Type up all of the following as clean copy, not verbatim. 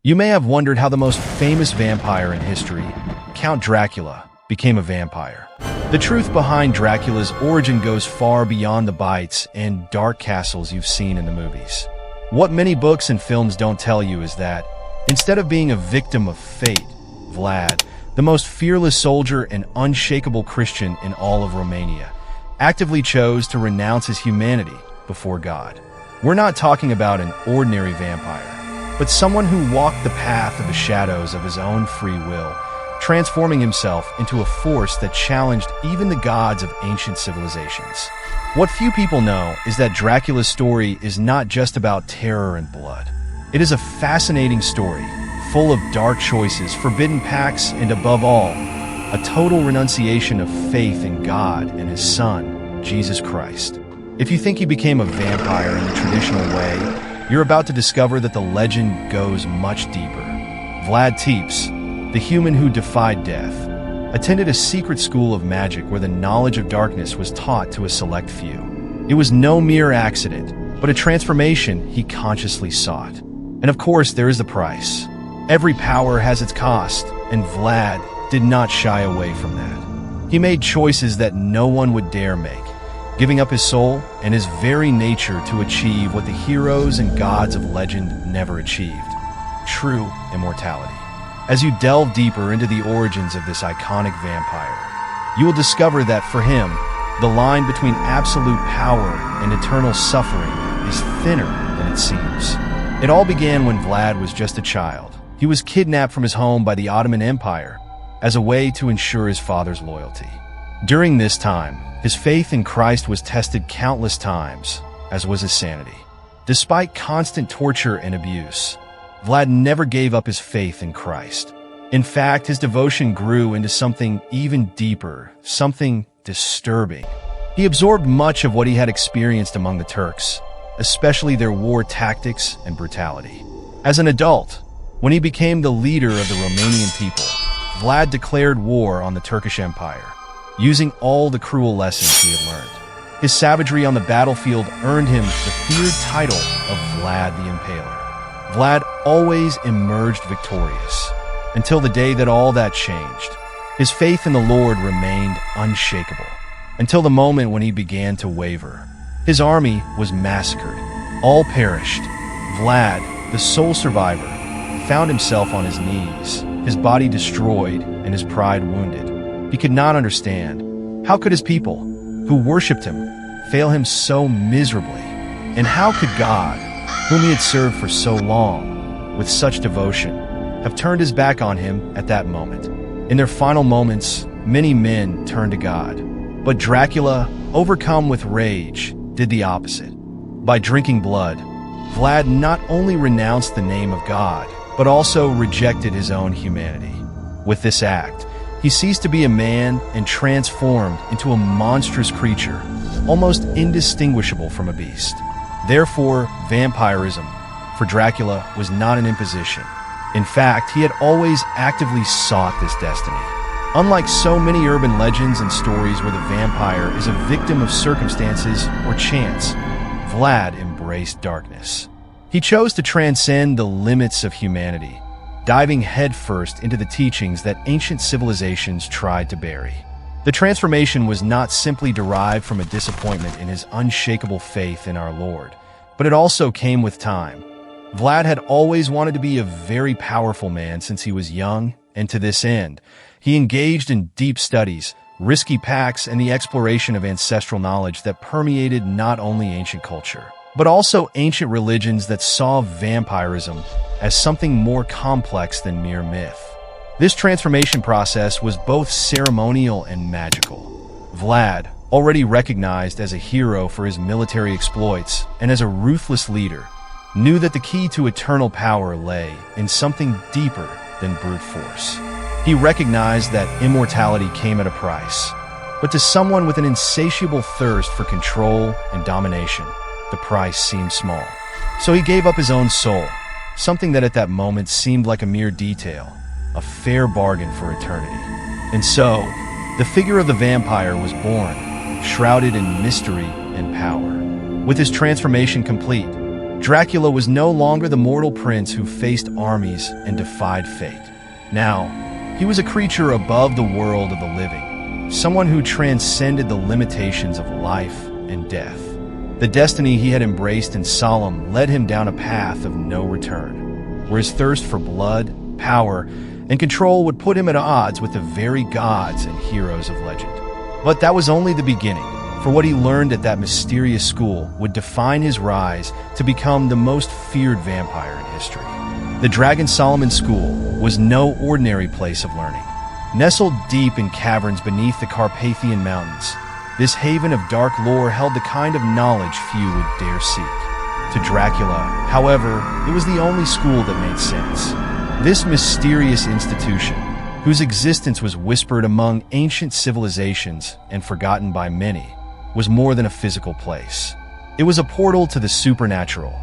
You may have wondered how the most famous vampire in history, Count Dracula, became a vampire. The truth behind Dracula's origin goes far beyond the bites and dark castles you've seen in the movies. What many books and films don't tell you is that, instead of being a victim of fate, Vlad, the most fearless soldier and unshakable Christian in all of Romania, actively chose to renounce his humanity before God. We're not talking about an ordinary vampire, but someone who walked the path of the shadows of his own free will, transforming himself into a force that challenged even the gods of ancient civilizations. What few people know is that Dracula's story is not just about terror and blood. It is a fascinating story, full of dark choices, forbidden pacts, and above all, a total renunciation of faith in God and His Son, Jesus Christ. If you think he became a vampire in the traditional way, you're about to discover that the legend goes much deeper. Vlad Tepes, the human who defied death, attended a secret school of magic where the knowledge of darkness was taught to a select few. It was no mere accident, but a transformation he consciously sought. And of course, there is the price. Every power has its cost, and Vlad did not shy away from that. He made choices that no one would dare make, giving up his soul and his very nature to achieve what the heroes and gods of legend never achieved: true immortality. As you delve deeper into the origins of this iconic vampire, you will discover that for him, the line between absolute power and eternal suffering is thinner than it seems. It all began when Vlad was just a child. He was kidnapped from his home by the Ottoman Empire as a way to ensure his father's loyalty. During this time, his faith in Christ was tested countless times, as was his sanity. Despite constant torture and abuse, Vlad never gave up his faith in Christ. In fact, his devotion grew into something even deeper, something disturbing. He absorbed much of what he had experienced among the Turks, especially their war tactics and brutality. As an adult, when he became the leader of the Romanian people, Vlad declared war on the Turkish Empire, using all the cruel lessons he had learned. His savagery on the battlefield earned him the feared title of Vlad the Impaler. Vlad always emerged victorious, until the day that all that changed. His faith in the Lord remained unshakable, until the moment when he began to waver. His army was massacred. All perished. Vlad, the sole survivor, found himself on his knees, his body destroyed and his pride wounded. He could not understand. How could his people, who worshipped him, fail him so miserably? And how could God, whom he had served for so long, with such devotion, have turned his back on him at that moment? In their final moments, many men turned to God. But Dracula, overcome with rage, did the opposite. By drinking blood, Vlad not only renounced the name of God, but also rejected his own humanity. With this act, he ceased to be a man and transformed into a monstrous creature, almost indistinguishable from a beast. Therefore, vampirism, for Dracula, was not an imposition. In fact, he had always actively sought this destiny. Unlike so many urban legends and stories where the vampire is a victim of circumstances or chance, Vlad embraced darkness. He chose to transcend the limits of humanity, diving headfirst into the teachings that ancient civilizations tried to bury. The transformation was not simply derived from a disappointment in his unshakable faith in our Lord, but it also came with time. Vlad had always wanted to be a very powerful man since he was young, and to this end, he engaged in deep studies, risky pacts, and the exploration of ancestral knowledge that permeated not only ancient culture, but also ancient religions that saw vampirism as something more complex than mere myth. This transformation process was both ceremonial and magical. Vlad, already recognized as a hero for his military exploits and as a ruthless leader, knew that the key to eternal power lay in something deeper than brute force. He recognized that immortality came at a price, but to someone with an insatiable thirst for control and domination, the price seemed small. So he gave up his own soul, something that at that moment seemed like a mere detail, a fair bargain for eternity. And so, the figure of the vampire was born, shrouded in mystery and power. With his transformation complete, Dracula was no longer the mortal prince who faced armies and defied fate. Now, he was a creature above the world of the living, someone who transcended the limitations of life and death. The destiny he had embraced in Solemn led him down a path of no return, where his thirst for blood, power, and control would put him at odds with the very gods and heroes of legend. But that was only the beginning, for what he learned at that mysterious school would define his rise to become the most feared vampire in history. The Dragon Solomon School was no ordinary place of learning. Nestled deep in caverns beneath the Carpathian Mountains, this haven of dark lore held the kind of knowledge few would dare seek. To Dracula, however, it was the only school that made sense. This mysterious institution, whose existence was whispered among ancient civilizations and forgotten by many, was more than a physical place. It was a portal to the supernatural,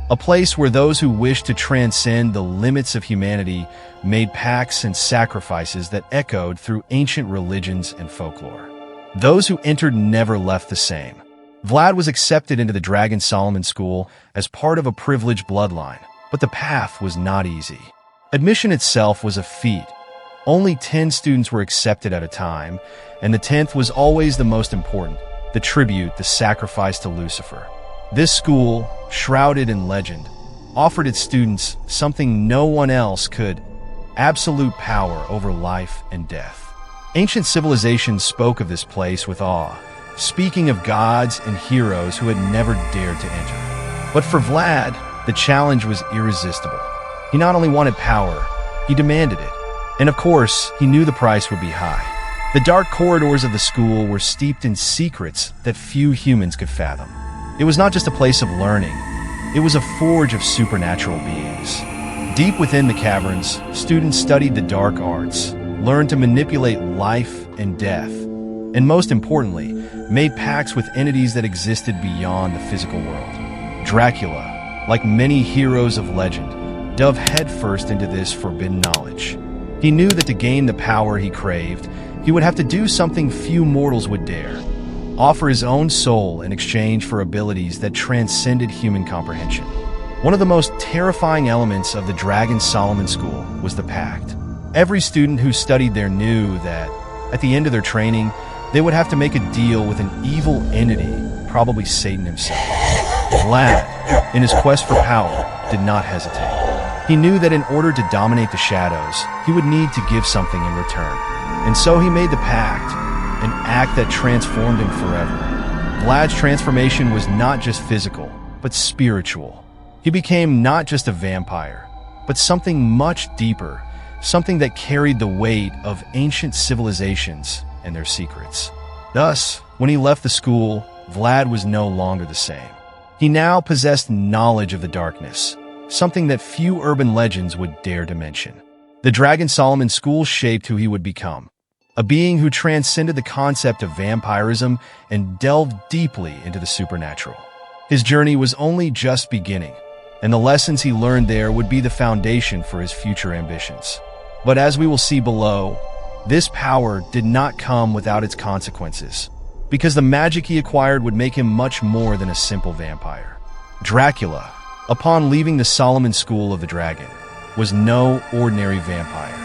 a place where those who wished to transcend the limits of humanity made pacts and sacrifices that echoed through ancient religions and folklore. Those who entered never left the same. Vlad was accepted into the Dragon Solomon School as part of a privileged bloodline, but the path was not easy. Admission itself was a feat. Only 10 students were accepted at a time, and the 10th was always the most important, the tribute, the sacrifice to Lucifer. This school, shrouded in legend, offered its students something no one else could: absolute power over life and death. Ancient civilizations spoke of this place with awe, speaking of gods and heroes who had never dared to enter. But for Vlad, the challenge was irresistible. He not only wanted power, he demanded it. And of course, he knew the price would be high. The dark corridors of the school were steeped in secrets that few humans could fathom. It was not just a place of learning, it was a forge of supernatural beings. Deep within the caverns, students studied the dark arts, learned to manipulate life and death, and most importantly, made pacts with entities that existed beyond the physical world. Dracula, like many heroes of legend, dove headfirst into this forbidden knowledge. He knew that to gain the power he craved, he would have to do something few mortals would dare: offer his own soul in exchange for abilities that transcended human comprehension. One of the most terrifying elements of the Dragon Solomon School was the pact. Every student who studied there knew that, at the end of their training, they would have to make a deal with an evil entity, probably Satan himself. Vlad, in his quest for power, did not hesitate. He knew that in order to dominate the shadows, he would need to give something in return. And so he made the pact, an act that transformed him forever. Vlad's transformation was not just physical, but spiritual. He became not just a vampire, but something much deeper, something that carried the weight of ancient civilizations and their secrets. Thus, when he left the school, Vlad was no longer the same. He now possessed knowledge of the darkness, something that few urban legends would dare to mention. The Dragon Solomon School shaped who he would become, a being who transcended the concept of vampirism and delved deeply into the supernatural. His journey was only just beginning, and the lessons he learned there would be the foundation for his future ambitions. But as we will see below, this power did not come without its consequences, because the magic he acquired would make him much more than a simple vampire. Dracula, upon leaving the Solomon School of the Dragon, was no ordinary vampire.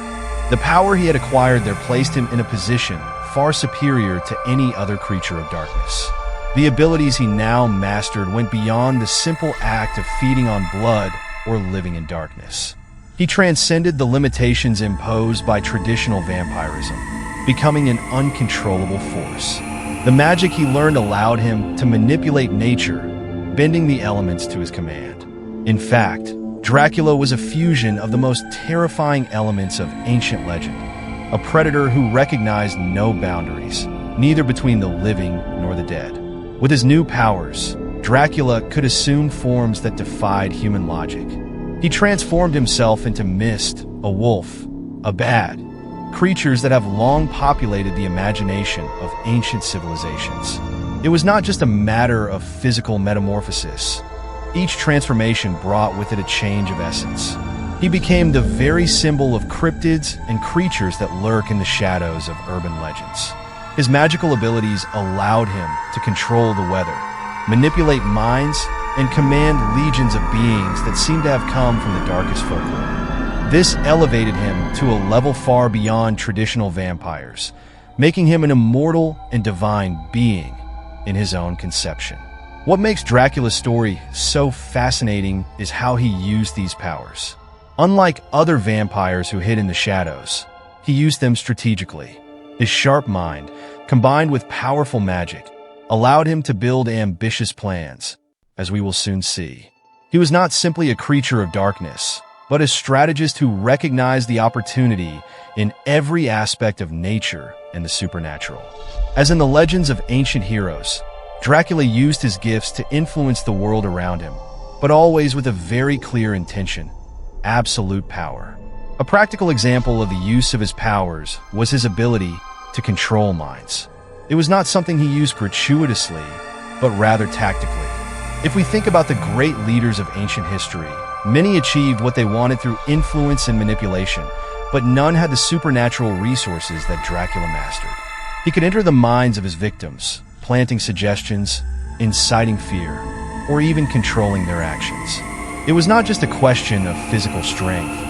The power he had acquired there placed him in a position far superior to any other creature of darkness. The abilities he now mastered went beyond the simple act of feeding on blood or living in darkness. He transcended the limitations imposed by traditional vampirism, becoming an uncontrollable force. The magic he learned allowed him to manipulate nature, bending the elements to his command. In fact, Dracula was a fusion of the most terrifying elements of ancient legend, a predator who recognized no boundaries, neither between the living nor the dead. With his new powers, Dracula could assume forms that defied human logic. He transformed himself into mist, a wolf, a bat, creatures that have long populated the imagination of ancient civilizations. It was not just a matter of physical metamorphosis. Each transformation brought with it a change of essence. He became the very symbol of cryptids and creatures that lurk in the shadows of urban legends. His magical abilities allowed him to control the weather, manipulate minds, and command legions of beings that seemed to have come from the darkest folklore. This elevated him to a level far beyond traditional vampires, making him an immortal and divine being in his own conception. What makes Dracula's story so fascinating is how he used these powers. Unlike other vampires who hid in the shadows, he used them strategically. His sharp mind, combined with powerful magic, allowed him to build ambitious plans, as we will soon see. He was not simply a creature of darkness, but a strategist who recognized the opportunity in every aspect of nature and the supernatural. As in the legends of ancient heroes, Dracula used his gifts to influence the world around him, but always with a very clear intention: absolute power. A practical example of the use of his powers was his ability to control minds. It was not something he used gratuitously, but rather tactically. If we think about the great leaders of ancient history, many achieved what they wanted through influence and manipulation, but none had the supernatural resources that Dracula mastered. He could enter the minds of his victims, planting suggestions, inciting fear, or even controlling their actions. It was not just a question of physical strength,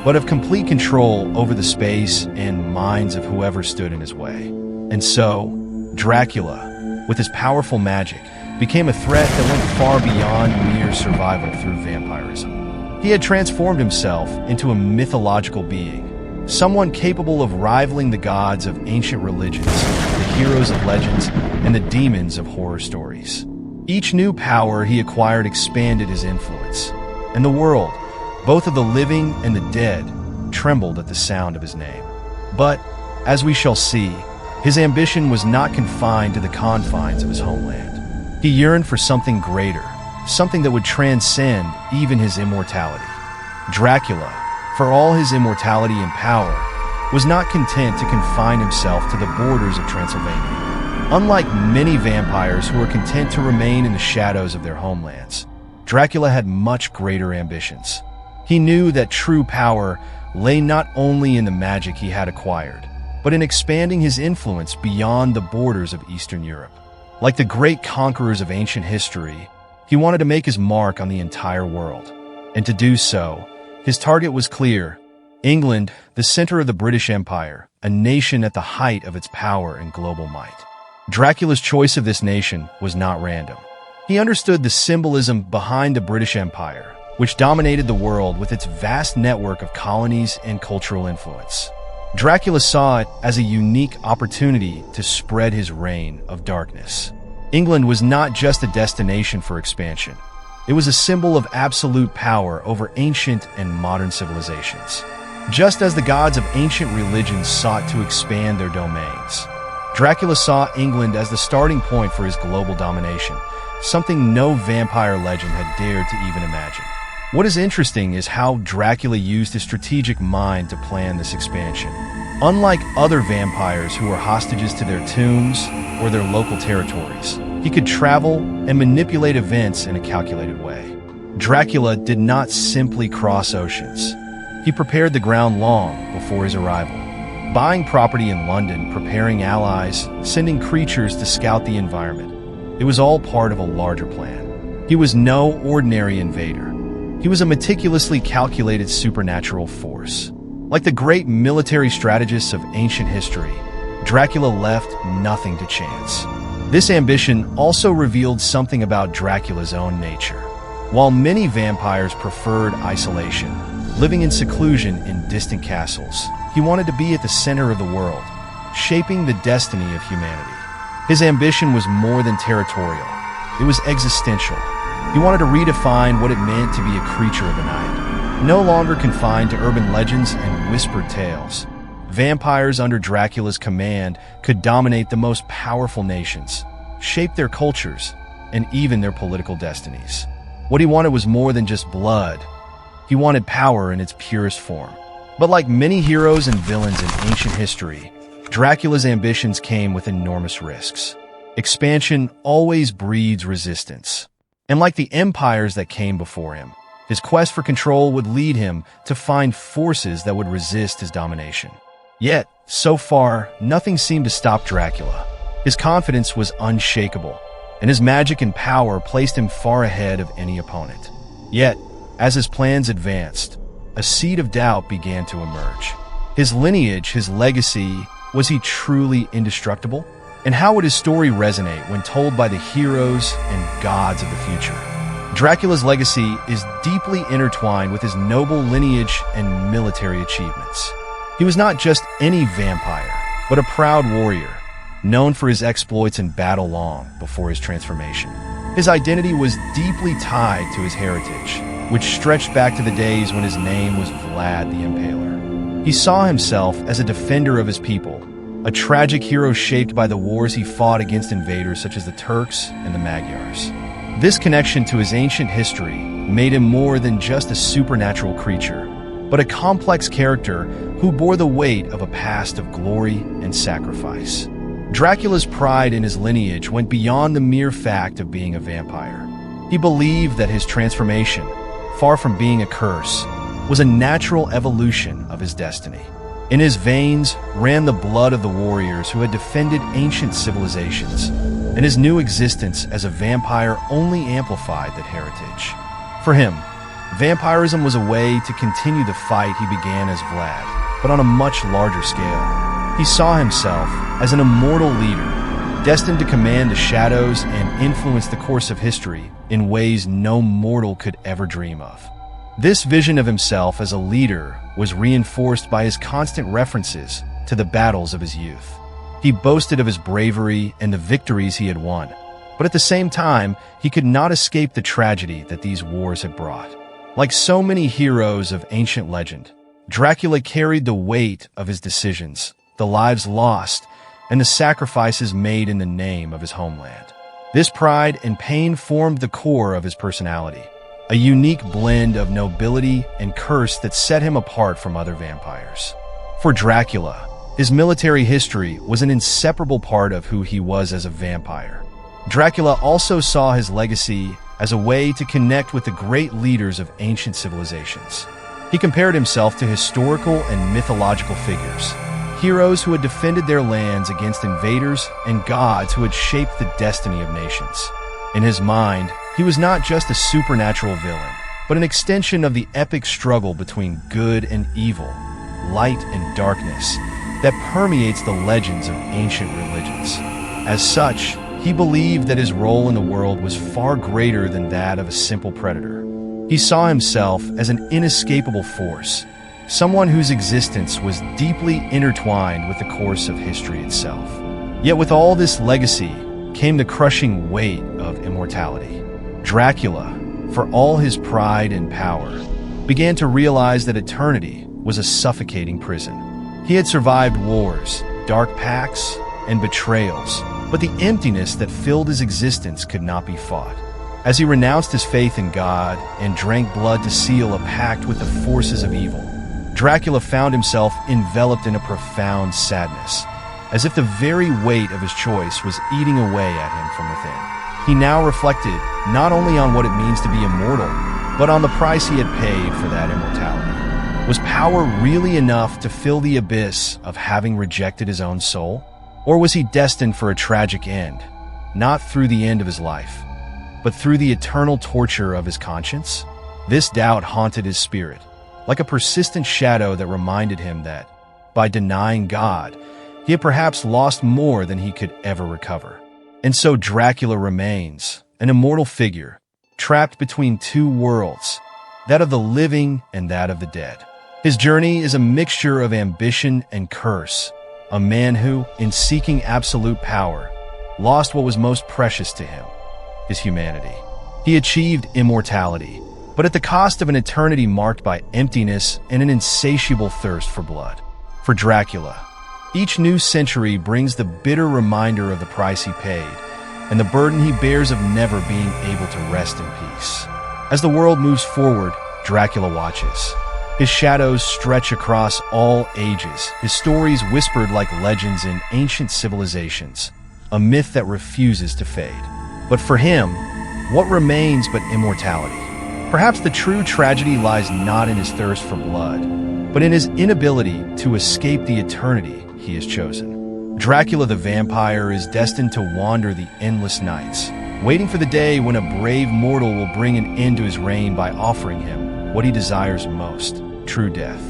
but of complete control over the space and minds of whoever stood in his way. And so, Dracula, with his powerful magic, became a threat that went far beyond mere survival through vampirism. He had transformed himself into a mythological being, someone capable of rivaling the gods of ancient religions, the heroes of legends, and the demons of horror stories. Each new power he acquired expanded his influence, and the world, both of the living and the dead, trembled at the sound of his name. But, as we shall see, his ambition was not confined to the confines of his homeland. He yearned for something greater, something that would transcend even his immortality. Dracula, for all his immortality and power, was not content to confine himself to the borders of Transylvania. Unlike many vampires who were content to remain in the shadows of their homelands, Dracula had much greater ambitions. He knew that true power lay not only in the magic he had acquired, but in expanding his influence beyond the borders of Eastern Europe. Like the great conquerors of ancient history, he wanted to make his mark on the entire world. And to do so, his target was clear: England, the center of the British Empire, a nation at the height of its power and global might. Dracula's choice of this nation was not random. He understood the symbolism behind the British Empire, which dominated the world with its vast network of colonies and cultural influence. Dracula saw it as a unique opportunity to spread his reign of darkness. England was not just a destination for expansion. It was a symbol of absolute power over ancient and modern civilizations. Just as the gods of ancient religions sought to expand their domains, Dracula saw England as the starting point for his global domination, something no vampire legend had dared to even imagine. What is interesting is how Dracula used his strategic mind to plan this expansion. Unlike other vampires who were hostages to their tombs or their local territories, he could travel and manipulate events in a calculated way. Dracula did not simply cross oceans. He prepared the ground long before his arrival, buying property in London, preparing allies, sending creatures to scout the environment. It was all part of a larger plan. He was no ordinary invader. He was a meticulously calculated supernatural force. Like the great military strategists of ancient history, Dracula left nothing to chance. This ambition also revealed something about Dracula's own nature. While many vampires preferred isolation, living in seclusion in distant castles, he wanted to be at the center of the world, shaping the destiny of humanity. His ambition was more than territorial. It was existential. He wanted to redefine what it meant to be a creature of the night. No longer confined to urban legends and whispered tales, vampires under Dracula's command could dominate the most powerful nations, shape their cultures, and even their political destinies. What he wanted was more than just blood. He wanted power in its purest form. But like many heroes and villains in ancient history, Dracula's ambitions came with enormous risks. Expansion always breeds resistance. And like the empires that came before him, his quest for control would lead him to find forces that would resist his domination. Yet, so far, nothing seemed to stop Dracula. His confidence was unshakable. and his magic and power placed him far ahead of any opponent. Yet, as his plans advanced, a seed of doubt began to emerge. His lineage, his legacy, was he truly indestructible? And how would his story resonate when told by the heroes and gods of the future? Dracula's legacy is deeply intertwined with his noble lineage and military achievements. He was not just any vampire, but a proud warrior, known for his exploits in battle long before his transformation. His identity was deeply tied to his heritage, which stretched back to the days when his name was Vlad the Impaler. He saw himself as a defender of his people, a tragic hero shaped by the wars he fought against invaders such as the Turks and the Magyars. This connection to his ancient history made him more than just a supernatural creature, but a complex character who bore the weight of a past of glory and sacrifice. Dracula's pride in his lineage went beyond the mere fact of being a vampire. He believed that his transformation, far from being a curse, was a natural evolution of his destiny. In his veins ran the blood of the warriors who had defended ancient civilizations, and his new existence as a vampire only amplified that heritage. For him, vampirism was a way to continue the fight he began as Vlad, but on a much larger scale. He saw himself as an immortal leader, destined to command the shadows and influence the course of history in ways no mortal could ever dream of. This vision of himself as a leader was reinforced by his constant references to the battles of his youth. He boasted of his bravery and the victories he had won, but at the same time, he could not escape the tragedy that these wars had brought. Like so many heroes of ancient legend, Dracula carried the weight of his decisions, the lives lost, and the sacrifices made in the name of his homeland. This pride and pain formed the core of his personality, a unique blend of nobility and curse that set him apart from other vampires. For Dracula, his military history was an inseparable part of who he was as a vampire. Dracula also saw his legacy as a way to connect with the great leaders of ancient civilizations. He compared himself to historical and mythological figures, heroes who had defended their lands against invaders and gods who had shaped the destiny of nations. In his mind, he was not just a supernatural villain, but an extension of the epic struggle between good and evil, light and darkness, that permeates the legends of ancient religions. As such, he believed that his role in the world was far greater than that of a simple predator. He saw himself as an inescapable force, someone whose existence was deeply intertwined with the course of history itself. Yet with all this legacy came the crushing weight of immortality. Dracula, for all his pride and power, began to realize that eternity was a suffocating prison. He had survived wars, dark pacts, and betrayals, but the emptiness that filled his existence could not be fought. As he renounced his faith in God and drank blood to seal a pact with the forces of evil, Dracula found himself enveloped in a profound sadness, as if the very weight of his choice was eating away at him from within. He now reflected not only on what it means to be immortal, but on the price he had paid for that immortality. Was power really enough to fill the abyss of having rejected his own soul? Or was he destined for a tragic end, not through the end of his life, but through the eternal torture of his conscience? This doubt haunted his spirit, like a persistent shadow that reminded him that, by denying God, he had perhaps lost more than he could ever recover. And so Dracula remains, an immortal figure, trapped between two worlds, that of the living and that of the dead. His journey is a mixture of ambition and curse, a man who, in seeking absolute power, lost what was most precious to him, his humanity. He achieved immortality, but at the cost of an eternity marked by emptiness and an insatiable thirst for blood. For Dracula, each new century brings the bitter reminder of the price he paid and the burden he bears of never being able to rest in peace. As the world moves forward, Dracula watches. His shadows stretch across all ages, his stories whispered like legends in ancient civilizations, a myth that refuses to fade. But for him, what remains but immortality? Perhaps the true tragedy lies not in his thirst for blood, but in his inability to escape the eternity he has chosen. Dracula the vampire is destined to wander the endless nights, waiting for the day when a brave mortal will bring an end to his reign by offering him what he desires most, true death.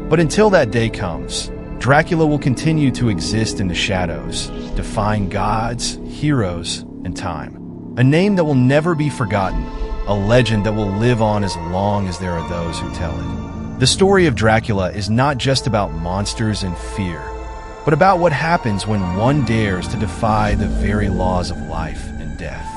But until that day comes, Dracula will continue to exist in the shadows, defying gods, heroes, and time. A name that will never be forgotten, a legend that will live on as long as there are those who tell it. The story of Dracula is not just about monsters and fear, but about what happens when one dares to defy the very laws of life and death.